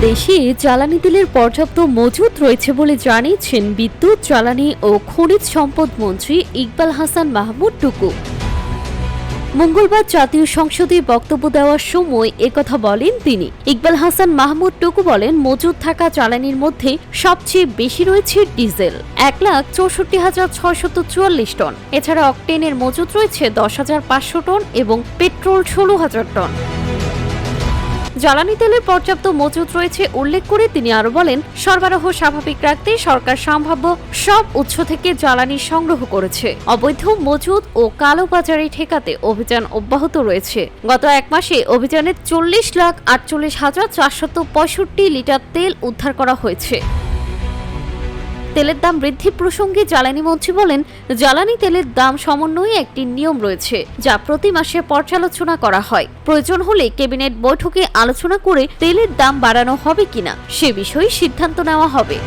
দেশে জ্বালানি তেলের পর্যাপ্ত মজুত রয়েছে বলে জানিয়েছেন বিদ্যুৎ, জ্বালানি ও খনিজ সম্পদ মন্ত্রী ইকবাল হাসান মাহমুদ টুকু। মঙ্গলবার জাতীয় সংসদে বক্তব্য দেওয়ার সময় একথা বলেন তিনি। ইকবাল হাসান মাহমুদ টুকু বলেন, মজুত থাকা জ্বালানির মধ্যে সবচেয়ে বেশি রয়েছে ডিজেল 1,64,644 টন। এছাড়া অকটেনের মজুত রয়েছে 10,500 টন এবং পেট্রোল 16,000 টন। জ্বালানি তেলের পর্যাপ্ত মজুত রয়েছে উল্লেখ করে তিনি আরো বলেন, সরবরাহ স্বাভাবিক রাখতে সরকার সম্ভাব্য সব উৎস থেকে জ্বালানি সংগ্রহ করেছে। অবৈধ মজুত ও কালোবাজারি ঠেকাতে অভিযান অব্যাহত রয়েছে। গত এক মাসে অভিযানে 40,48,465 লিটার তেল উদ্ধার করা হয়েছে। তেলের দাম বৃদ্ধি প্রসঙ্গে জ্বালানি মন্ত্রী বলেন, জ্বালানি তেলের দাম সমন্বয়ে একটি নিয়ম রয়েছে যা প্রতি মাসে পর্যালোচনা করা হয়। প্রয়োজন হলে ক্যাবিনেট বৈঠকে আলোচনা করে তেলের দাম বাড়ানো হবে কিনা সে বিষয়ে সিদ্ধান্ত নেওয়া হবে।